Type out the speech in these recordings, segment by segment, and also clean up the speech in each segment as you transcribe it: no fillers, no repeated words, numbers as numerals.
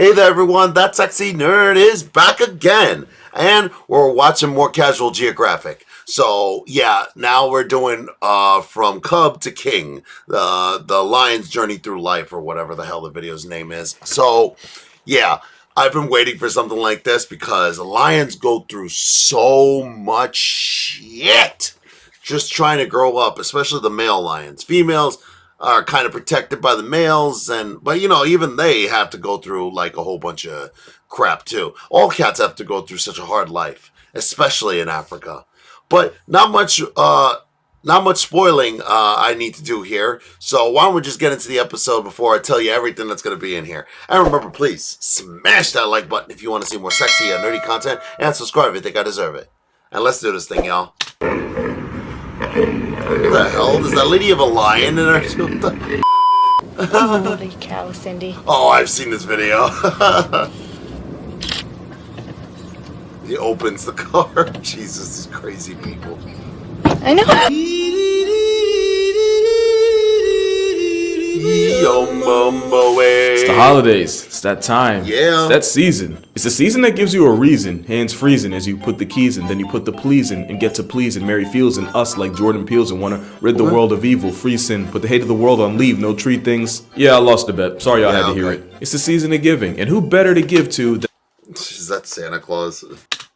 Hey there everyone, that sexy nerd is back again. And we're watching more casual Geographic. So yeah, now we're doing from Cub to King, the lion's journey through life, or whatever the hell the video's name is. So yeah, I've been waiting for something like this because lions go through so much shit just trying to grow up, especially the male lions. Females are kind of protected by the males, but you know, even they have to go through like a whole bunch of crap too. All cats have to go through such a hard life, especially in Africa. But not much spoiling I need to do here. So why don't we just get into the episode before I tell you everything that's going to be in here. And remember, please smash that like button if you want to see more sexy and nerdy content, and subscribe if you think I deserve it. And let's do this thing, y'all. What the hell? Does that lady have a lion in her? Holy cow, Cindy. Oh, I've seen this video. He opens the car. Jesus, these crazy people. I know. It's the holidays. It's that time. Yeah. It's that season. It's the season that gives you a reason. Hands freezing as you put the keys in. Then you put the please in and get to please. And Mary feels and us like Jordan Peele's and want to rid the world of evil, free sin, put the hate of the world on leave, no treat things. Yeah, I lost a bet. Sorry y'all had to hear it. It's the season of giving. And who better to give to than Is that Santa Claus?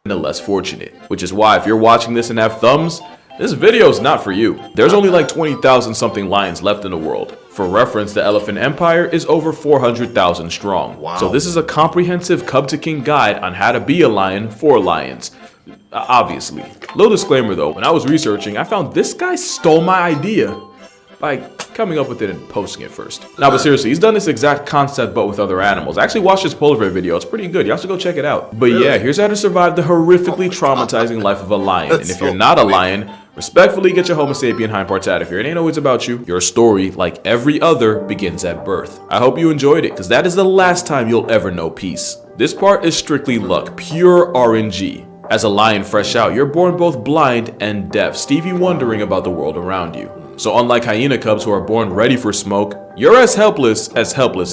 the less fortunate? Which is why if you're watching this and have thumbs, this video's not for you. There's only like 20,000 something lions left in the world. For reference, the Elephant Empire is over 400,000 strong. Wow. So this is a comprehensive Cub to King guide on how to be a lion for lions. Obviously. Little disclaimer though, when I was researching, I found this guy stole my idea by coming up with it and posting it first. Now, but seriously, he's done this exact concept but with other animals. I actually watched his polar bear video. It's pretty good. Y'all should go check it out. But yeah, here's how to survive the horrifically traumatizing life of a lion. And if you're not a lion, respectfully get your Homo sapien hind parts out of here. It ain't always about you. Your story, like every other, begins at birth. I hope you enjoyed it, because that is the last time you'll ever know peace. This part is strictly luck, pure RNG. As a lion fresh out, you're born both blind and deaf, Stevie wondering about the world around you. So unlike hyena cubs who are born ready for smoke, you're as helpless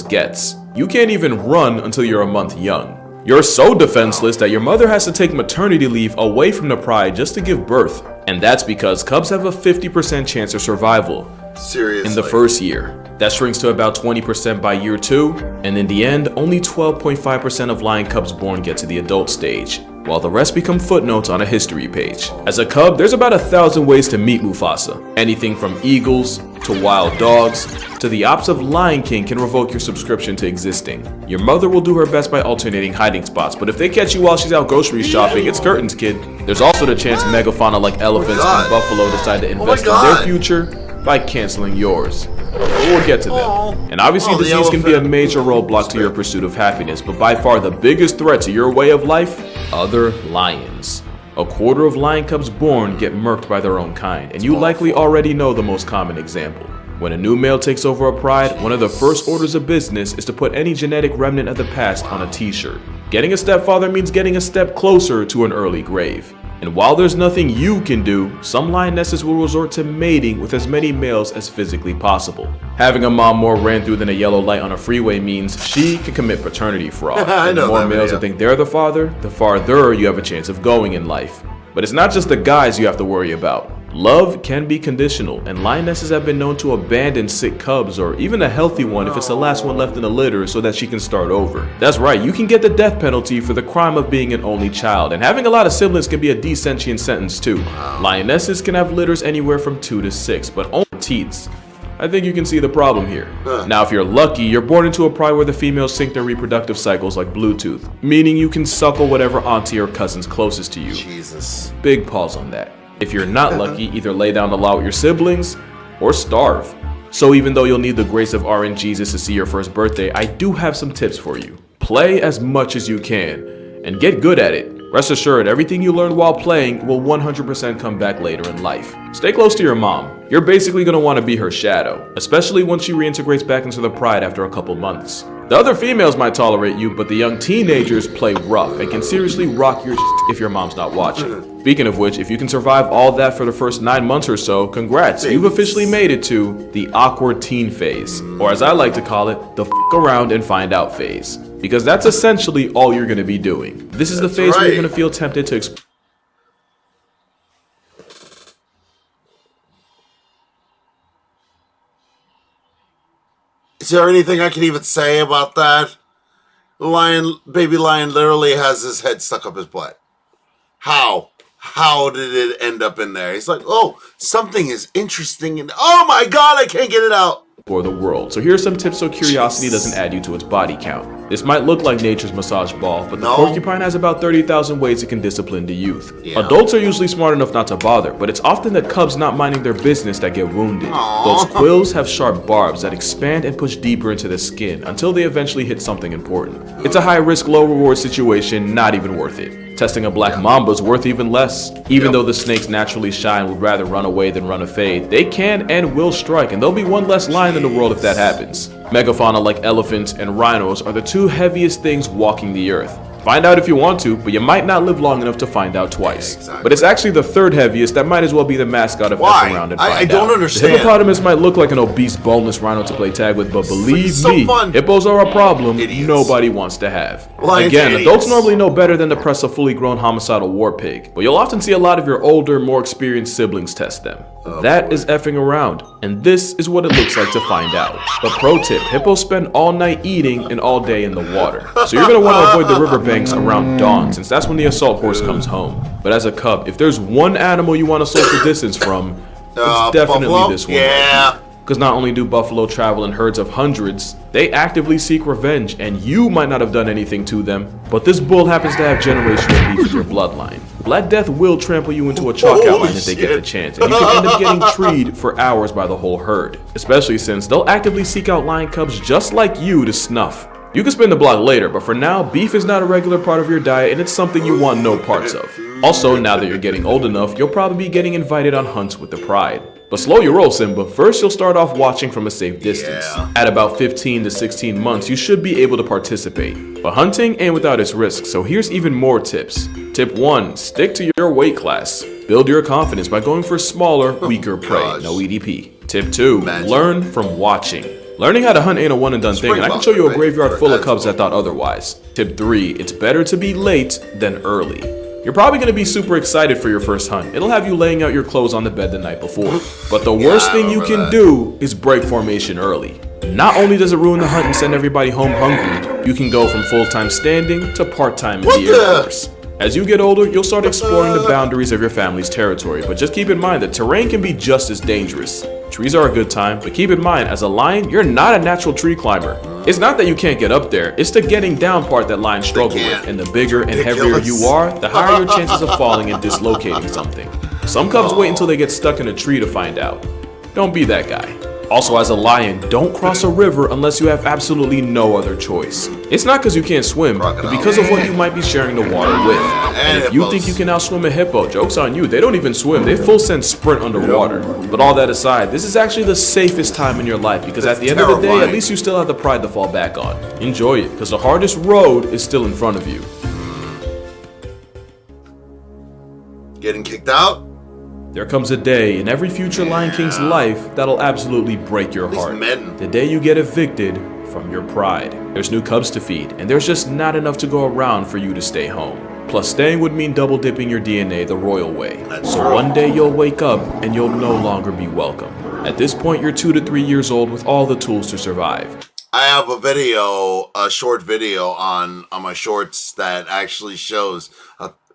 gets. You can't even run until you're a month young. You're so defenseless that your mother has to take maternity leave away from the pride just to give birth. And that's because cubs have a 50% chance of survival. Seriously? In the first year. That shrinks to about 20% by year 2, and in the end, only 12.5% of lion cubs born get to the adult stage, while the rest become footnotes on a history page. As a cub, there's about 1,000 ways to meet Mufasa. Anything from eagles, to wild dogs, to the ops of Lion King can revoke your subscription to existing. Your mother will do her best by alternating hiding spots, but if they catch you while she's out grocery shopping, it's curtains, kid. There's also the chance megafauna like elephants and buffalo decide to invest in their future by canceling yours. But we'll get to them. And obviously disease can be a major roadblock to your pursuit of happiness, but by far the biggest threat to your way of life, other lions. A quarter of lion cubs born get murked by their own kind, and you likely already know the most common example. When a new male takes over a pride, one of the first orders of business is to put any genetic remnant of the past on a t-shirt. Getting a stepfather means getting a step closer to an early grave. And while there's nothing you can do, some lionesses will resort to mating with as many males as physically possible. Having a mom more ran through than a yellow light on a freeway means she can commit paternity fraud. And the more males that think they're the father, the farther you have a chance of going in life. But it's not just the guys you have to worry about. Love can be conditional, and lionesses have been known to abandon sick cubs or even a healthy one if it's the last one left in the litter so that she can start over. That's right, you can get the death penalty for the crime of being an only child, and having a lot of siblings can be a desentient sentence too. Lionesses can have litters anywhere from 2 to 6, but only teats. I think you can see the problem here. Now if you're lucky, you're born into a pride where the females sync their reproductive cycles like Bluetooth, meaning you can suckle whatever auntie or cousin's closest to you. Jesus. Big pause on that. If you're not lucky, either lay down the law with your siblings or starve. So even though you'll need the grace of RNGesus to see your first birthday, I do have some tips for you. Play as much as you can and get good at it. Rest assured, everything you learned while playing will 100% come back later in life. Stay close to your mom. You're basically going to want to be her shadow, especially once she reintegrates back into the pride after a couple months. The other females might tolerate you, but the young teenagers play rough and can seriously rock your if your mom's not watching. Speaking of which, if you can survive all that for the first 9 months or so, congrats, you've officially made it to the awkward teen phase, or as I like to call it, the around and find out phase. Because that's essentially all you're going to be doing. This is the phase where you're going to feel tempted to explore. Is there anything I can even say about that? Baby lion literally has his head stuck up his butt. How? How did it end up in there? He's like, oh, something is interesting, and oh my god, I can't get it out. For the world. So here are some tips so curiosity doesn't add you to its body count. This might look like nature's massage ball, but the porcupine has about 30,000 ways it can discipline the youth. Yeah. Adults are usually smart enough not to bother, but it's often the cubs not minding their business that get wounded. Aww. Those quills have sharp barbs that expand and push deeper into the skin until they eventually hit something important. It's a high-risk, low-reward situation, not even worth it. Testing a black mamba's worth even less. Even though the snakes naturally shy and would rather run away than run a fade, they can and will strike, and there'll be one less lion in the world if that happens. Megafauna like elephants and rhinos are the two heaviest things walking the earth. Find out if you want to, but you might not live long enough to find out twice. Yeah, exactly. But it's actually the third heaviest that might as well be the mascot of F around and find out. I don't understand. The hippopotamus might look like an obese, boneless rhino to play tag with, but believe me, hippos are a problem nobody wants to have. Again, adults normally know better than to press a fully grown homicidal war pig, but you'll often see a lot of your older, more experienced siblings test them. That is effing around, and this is what it looks like to find out. But pro tip, hippos spend all night eating and all day in the water. So you're going to want to avoid the riverbanks around dawn, since that's when the assault horse comes home. But as a cub, if there's one animal you want to social distance from, it's definitely buffalo? This one. Yeah. Because not only do buffalo travel in herds of hundreds, they actively seek revenge, and you might not have done anything to them, but this bull happens to have generational beef with your bloodline. Black Death will trample you into a chalk outline if they get the chance, and you can end up getting treed for hours by the whole herd, especially since they'll actively seek out lion cubs just like you to snuff. You can spin the block later, but for now, beef is not a regular part of your diet, and it's something you want no parts of. Also, now that you're getting old enough, you'll probably be getting invited on hunts with the pride. But slow your roll, Simba. First, you'll start off watching from a safe distance. At about 15 to 16 months, you should be able to participate. But hunting ain't without its risks, so here's even more tips. Tip 1. Stick to your weight class. Build your confidence by going for smaller, weaker prey. No EDP. Tip 2. Learn from watching. Learning how to hunt ain't a one and done thing, and I can show you a graveyard full of cubs that thought otherwise. Tip 3. It's better to be late than early. You're probably going to be super excited for your first hunt. It'll have you laying out your clothes on the bed the night before. But the worst thing you can do is break formation early. Not only does it ruin the hunt and send everybody home hungry, you can go from full-time standing to part-time in the Air Force. As you get older, you'll start exploring the boundaries of your family's territory, but just keep in mind that terrain can be just as dangerous. Trees are a good time, but keep in mind, as a lion, you're not a natural tree climber. It's not that you can't get up there, it's the getting down part that lions struggle with, and the bigger and heavier you are, the higher your chances of falling and dislocating something. Some cubs wait until they get stuck in a tree to find out. Don't be that guy. Also, as a lion, don't cross a river unless you have absolutely no other choice. It's not because you can't swim, but because of what you might be sharing the water with. And if you think you can outswim a hippo, joke's on you. They don't even swim, they full send sprint underwater. But all that aside, this is actually the safest time in your life, because at the end of the day, at least you still have the pride to fall back on. Enjoy it, because the hardest road is still in front of you. Getting kicked out? There comes a day in every future Lion King's life that'll absolutely break your heart. The day you get evicted from your pride. There's new cubs to feed, and there's just not enough to go around for you to stay home. Plus, staying would mean double dipping your DNA the royal way. So one day you'll wake up and you'll no longer be welcome. At this point, you're 2 to 3 years old with all the tools to survive. I have a short video on my shorts that actually shows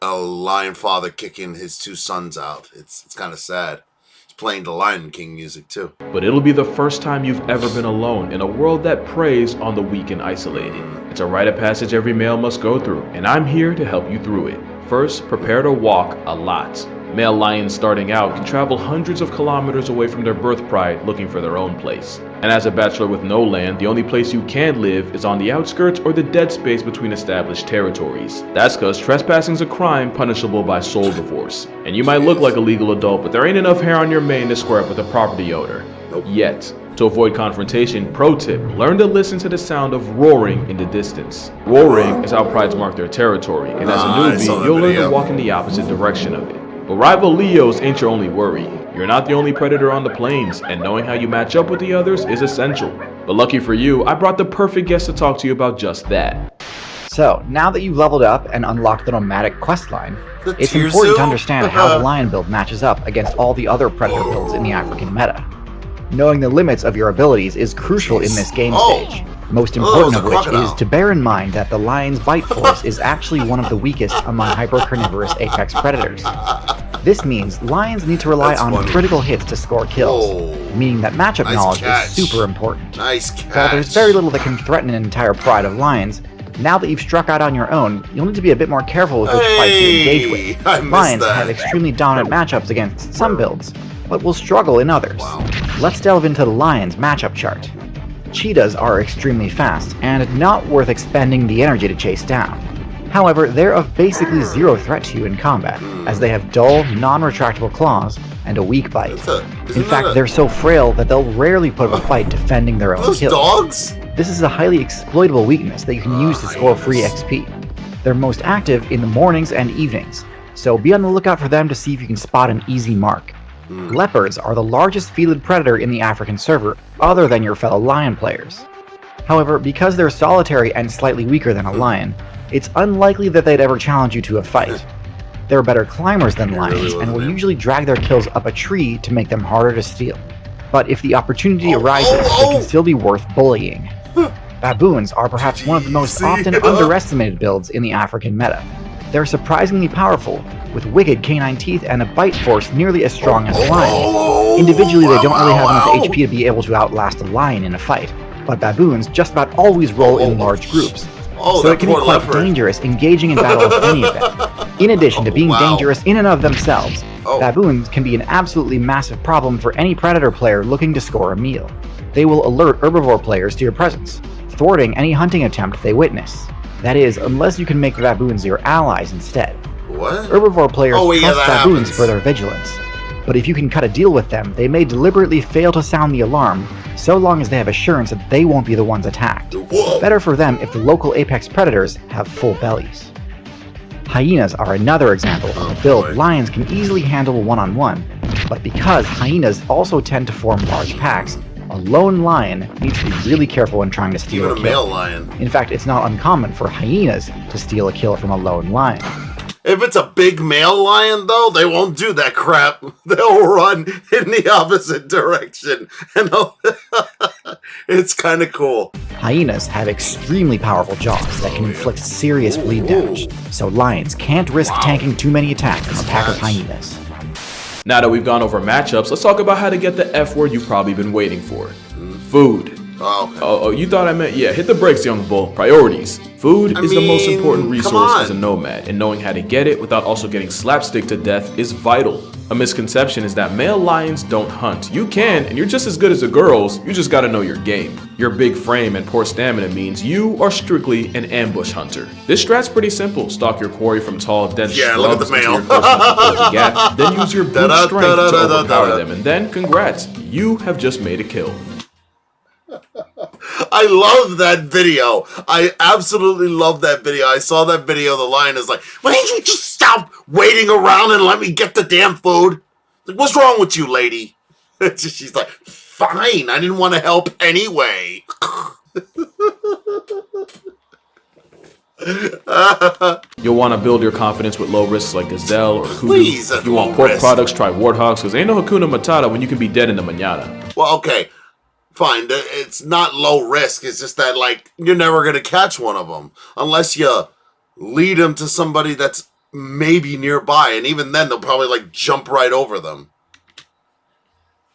a lion father kicking his 2 sons out. It's kind of sad. He's playing the Lion King music too. But it'll be the first time you've ever been alone in a world that preys on the weak and isolated. It's a rite of passage every male must go through, and I'm here to help you through it. First, prepare to walk a lot. Male lions starting out can travel hundreds of kilometers away from their birth pride looking for their own place. And as a bachelor with no land, the only place you can live is on the outskirts or the dead space between established territories. That's because trespassing is a crime punishable by soul divorce. And you might look like a legal adult, but there ain't enough hair on your mane to square up with a property owner. Yet. To avoid confrontation, pro tip, learn to listen to the sound of roaring in the distance. Roaring is how prides mark their territory, and as a newbie, you'll learn to walk in the opposite direction of it. But rival Leos ain't your only worry. You're not the only predator on the plains, and knowing how you match up with the others is essential. But lucky for you, I brought the perfect guest to talk to you about just that. So, now that you've leveled up and unlocked the nomadic questline, it's important to understand how the lion build matches up against all the other predator builds in the African meta. Knowing the limits of your abilities is crucial in this game stage, most important of which is to bear in mind that the lion's bite force is actually one of the weakest among hypercarnivorous apex predators. This means lions need to rely on critical hits to score kills, meaning that matchup knowledge is super important. While there's very little that can threaten an entire pride of lions, now that you've struck out on your own, you'll need to be a bit more careful with which fights you engage with. Lions have extremely dominant matchups against some builds, but will struggle in others. Let's delve into the lion's matchup chart. Cheetahs are extremely fast, and not worth expending the energy to chase down. However, they're of basically zero threat to you in combat, as they have dull, non-retractable claws and a weak bite. In fact, they're so frail that they'll rarely put up a fight defending their own kills. Dogs? This is a highly exploitable weakness that you can use to score free XP. They're most active in the mornings and evenings, so be on the lookout for them to see if you can spot an easy mark. Leopards are the largest feliid predator in the African server, other than your fellow lion players. However, because they're solitary and slightly weaker than a lion, it's unlikely that they'd ever challenge you to a fight. They're better climbers than lions, and will usually drag their kills up a tree to make them harder to steal. But if the opportunity arises, they can still be worth bullying. Baboons are perhaps one of the most often underestimated builds in the African meta. They're surprisingly powerful, with wicked canine teeth and a bite force nearly as strong as a lion. Individually, they don't really have enough HP to be able to outlast a lion in a fight, but baboons just about always roll in large groups, so it can be quite dangerous engaging in battle with any of them. In addition to being dangerous in and of themselves, baboons can be an absolutely massive problem for any predator player looking to score a meal. They will alert herbivore players to your presence, thwarting any hunting attempt they witness. That is, unless you can make the baboons your allies instead. What? Herbivore players trust baboons for their vigilance, but if you can cut a deal with them, they may deliberately fail to sound the alarm, so long as they have assurance that they won't be the ones attacked. Better for them if the local apex predators have full bellies. Hyenas are another example of a build lions can easily handle one-on-one, but because hyenas also tend to form large packs, a lone lion needs to be really careful when trying to steal a kill. Even a male lion. In fact, it's not uncommon for hyenas to steal a kill from a lone lion. If it's a big male lion, though, they won't do that crap. They'll run in the opposite direction. And it's kind of cool. Hyenas have extremely powerful jaws that can inflict serious bleed damage, so lions can't risk tanking too many attacks from a pack of hyenas. Now that we've gone over matchups, let's talk about how to get the F word you've probably been waiting for. Food. Oh, you thought I meant, yeah, hit the brakes, young bull. Priorities. Food is the most important resource as a nomad, and knowing how to get it without also getting slapstick to death is vital. A misconception is that male lions don't hunt. You can, and you're just as good as the girls, you just gotta know your game. Your big frame and poor stamina means you are strictly an ambush hunter. This strat's pretty simple. Stalk your quarry from tall, dense shrubs until your close enough to close the gap, then use your brute strength to overpower them, and then, congrats, you have just made a kill. I love that video. I absolutely love that video. I saw that video. The lion is like, why don't you just stop waiting around and let me get the damn food? Like, what's wrong with you, lady? She's like, fine. I didn't want to help anyway. You'll want to build your confidence with low risks like gazelle or kudu. Please, if you want pork products, try warthogs, because ain't no Hakuna Matata when you can be dead in the mañana. Well, okay. Fine, it's not low risk. It's just that, like, you're never going to catch one of them unless you lead them to somebody that's maybe nearby. And even then, they'll probably, like, jump right over them.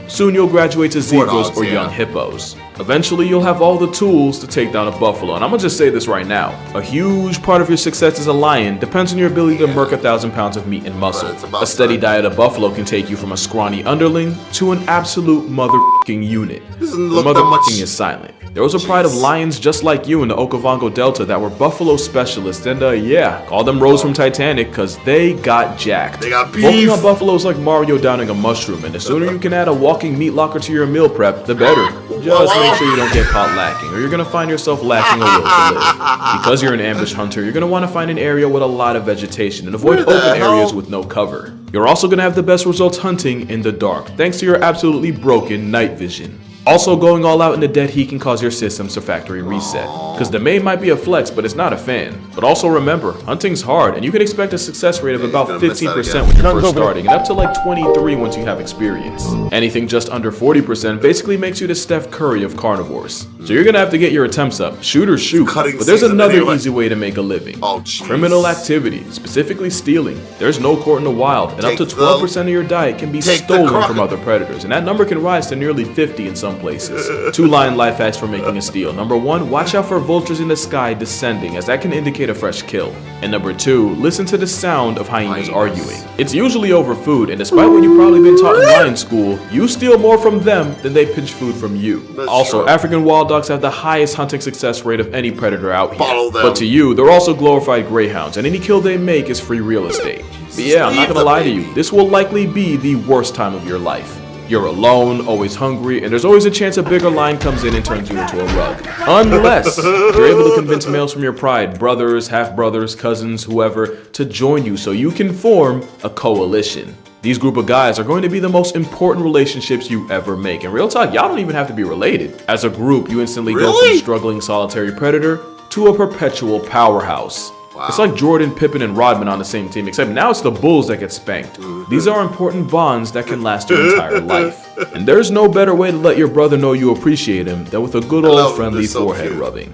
Soon you'll graduate to zebras dogs, or yeah. young hippos. Eventually you'll have all the tools to take down a buffalo, and I'm gonna just say this right now. A huge part of your success as a lion depends on your ability to murk 1,000 pounds of meat and muscle. But it's about A steady time. diet of buffalo can take you from a scrawny underling to an absolute motherfucking unit. Doesn't The look that much- motherfucking is silent. There was a pride of lions just like you in the Okavango Delta that were buffalo specialists, and yeah, call them Rose from Titanic because they got jacked. They got Bulking beef. on buffaloes like Mario downing a mushroom, and the sooner you can add a walking meat locker to your meal prep, the better. Just make sure you don't get caught lacking, or you're gonna find yourself lacking a will to live. Because you're an ambush hunter, you're gonna want to find an area with a lot of vegetation and avoid Where the open hell? areas with no cover. You're also gonna have the best results hunting in the dark, thanks to your absolutely broken night vision. Also, going all out in the dead heat can cause your systems to factory reset, because the main might be a flex, but it's not a fan. But also remember, hunting's hard, and you can expect a success rate of about gonna miss that 15% again. when you're first starting, and up to like 23 once you have experience. Anything just under 40% basically makes you the Steph Curry of carnivores. So you're gonna have to get your attempts up. Shoot or shoot. Cutting But there's season another anyway. easy way to make a living. Oh, jeez. Criminal activity, specifically stealing. There's no court in the wild, and up to Take the- 12% of your diet can be take the stolen croc- from other predators, and that number can rise to nearly 50 in some places. 2 lion life hacks for making a steal. Number 1, watch out for vultures in the sky descending, as that can indicate a fresh kill. And number 2, listen to the sound of hyenas arguing. It's usually over food, and despite what you've probably been taught in lion school, you steal more from them than they pinch food from you. That's Also, true. African wild dogs have the highest hunting success rate of any predator out here. Follow them. But to you, they're also glorified greyhounds, and any kill they make is free real estate. But yeah, I'm not gonna lie to you, this will likely be the worst time of your life. You're alone, always hungry, and there's always a chance a bigger lion comes in and turns you into a rug. Unless you're able to convince males from your pride, brothers, half-brothers, cousins, whoever, to join you so you can form a coalition. These group of guys are going to be the most important relationships you ever make. And real talk, y'all don't even have to be related. As a group, you instantly go Really? from struggling solitary predator to a perpetual powerhouse. Wow. It's like Jordan, Pippen, and Rodman on the same team, except now it's the Bulls that get spanked. These are important bonds that can last your entire life. And there's no better way to let your brother know you appreciate him than with a good love old him. friendly They're so forehead cute. rubbing.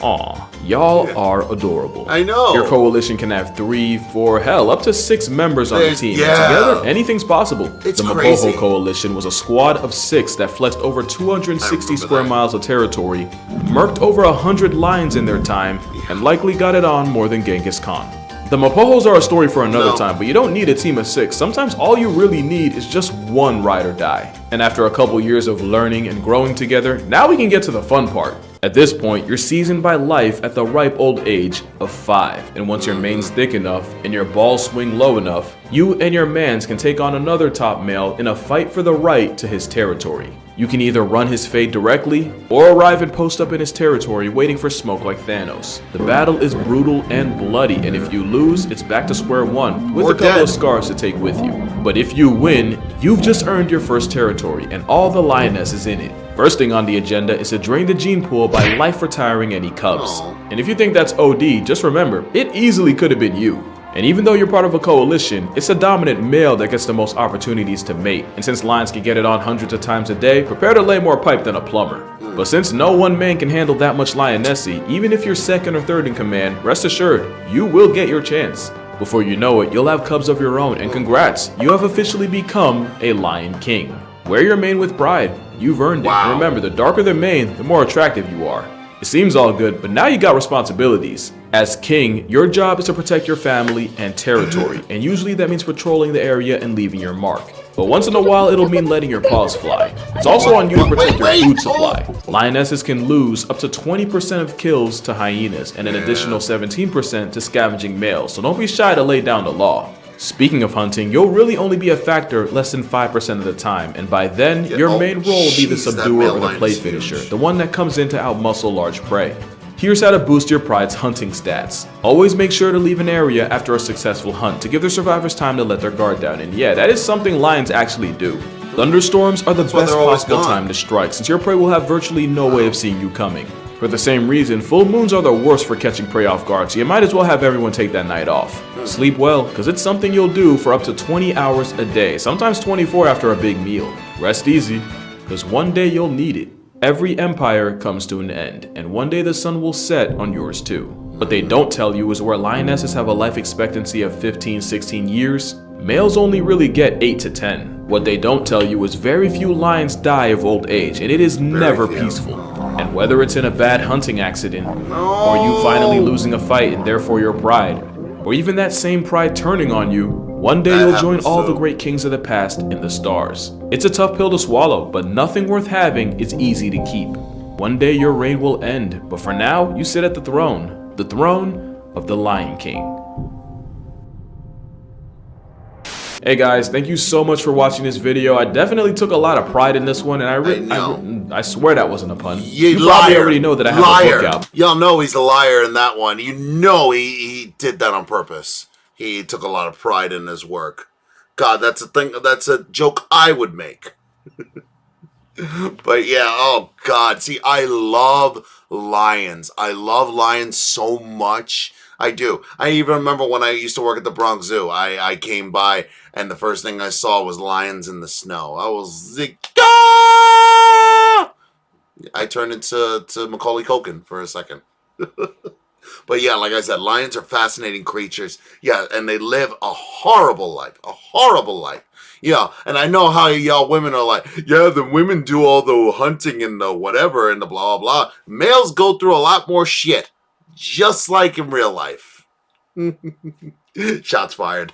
Aw, y'all are adorable. I know. Your coalition can have 3, 4, hell, up to 6 members on the There's- team. yeah. And together, anything's possible. It's the crazy. Mapoho Coalition was a squad of 6 that flexed over 260 I remember square that. miles of territory, murked over 100 lions in their time, and likely got it on more than Genghis Khan. The Mapohos are a story for another No. time, but you don't need a team of 6. Sometimes all you really need is just one ride or die. And after a couple years of learning and growing together, now we can get to the fun part. At this point, you're seasoned by life at the ripe old age of 5. And once your mane's thick enough and your balls swing low enough, you and your mans can take on another top male in a fight for the right to his territory. You can either run his fade directly, or arrive and post up in his territory waiting for smoke like Thanos. The battle is brutal and bloody, and if you lose, it's back to square one, with Or a couple dead. of scars to take with you. But if you win, you've just earned your first territory, and all the lionesses in it. First thing on the agenda is to drain the gene pool by life retiring any cubs. Aw. And if you think that's OD, just remember, it easily could have been you. And even though you're part of a coalition, it's a dominant male that gets the most opportunities to mate. And since lions can get it on hundreds of times a day, prepare to lay more pipe than a plumber. But since no one man can handle that much lionessy, even if you're second or third in command, rest assured, you will get your chance. Before you know it, you'll have cubs of your own, and congrats, you have officially become a lion king. Wear your mane with pride, you've earned it. Wow. And remember, the darker the mane, the more attractive you are. It seems all good, but now you got responsibilities. As king, your job is to protect your family and territory, and usually that means patrolling the area and leaving your mark. But once in a while, it'll mean letting your paws fly. It's also on you to protect your food supply. Lionesses can lose up to 20% of kills to hyenas, and an additional 17% to scavenging males, so don't be shy to lay down the law. Speaking of hunting, you'll really only be a factor less than 5% of the time, and by then, your oh, main role will be the jeez, that subduer male or the line play is finisher, huge. the one that comes in to outmuscle large prey. Here's how to boost your pride's hunting stats. Always make sure to leave an area after a successful hunt to give their survivors time to let their guard down, and yeah, that is something lions actually do. Thunderstorms are the That's why best they're always possible gone. time to strike, since your prey will have virtually no way of seeing you coming. For the same reason, full moons are the worst for catching prey off guard, so you might as well have everyone take that night off. Sleep well, because it's something you'll do for up to 20 hours a day, sometimes 24 after a big meal. Rest easy, because one day you'll need it. Every empire comes to an end, and one day the sun will set on yours too. What they don't tell you is where lionesses have a life expectancy of 15-16 years, males only really get 8 to 10. What they don't tell you is very few lions die of old age, and it is never few. peaceful. And whether it's in a bad hunting accident, or you finally losing a fight and therefore your pride, or even that same pride turning on you, one day you'll join all the great kings of the past in the stars. It's a tough pill to swallow, but nothing worth having is easy to keep. One day your reign will end, but for now, you sit at the throne of the Lion King. Hey guys, thank you so much for watching this video. I definitely took a lot of pride in this one, and I swear that wasn't a pun. You probably already know that I have a book out. Y'all know he's a liar in that one. You know he did that on purpose. He took a lot of pride in his work. God, that's a thing. That's a joke I would make. But yeah, oh God. See, I love lions. I love lions so much. I do. I even remember when I used to work at the Bronx Zoo. I came by and the first thing I saw was lions in the snow. I was like, ah! I turned into Macaulay Culkin for a second. But yeah, like I said, lions are fascinating creatures. Yeah, and they live a horrible life. A horrible life. Yeah, and I know how y'all women are like, yeah, the women do all the hunting and the whatever and the blah, blah, blah. Males go through a lot more shit. Just like in real life. Shots fired.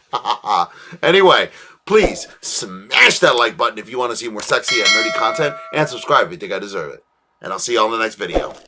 Anyway, please smash that like button if you want to see more sexy and nerdy content. And subscribe if you think I deserve it. And I'll see you all in the next video.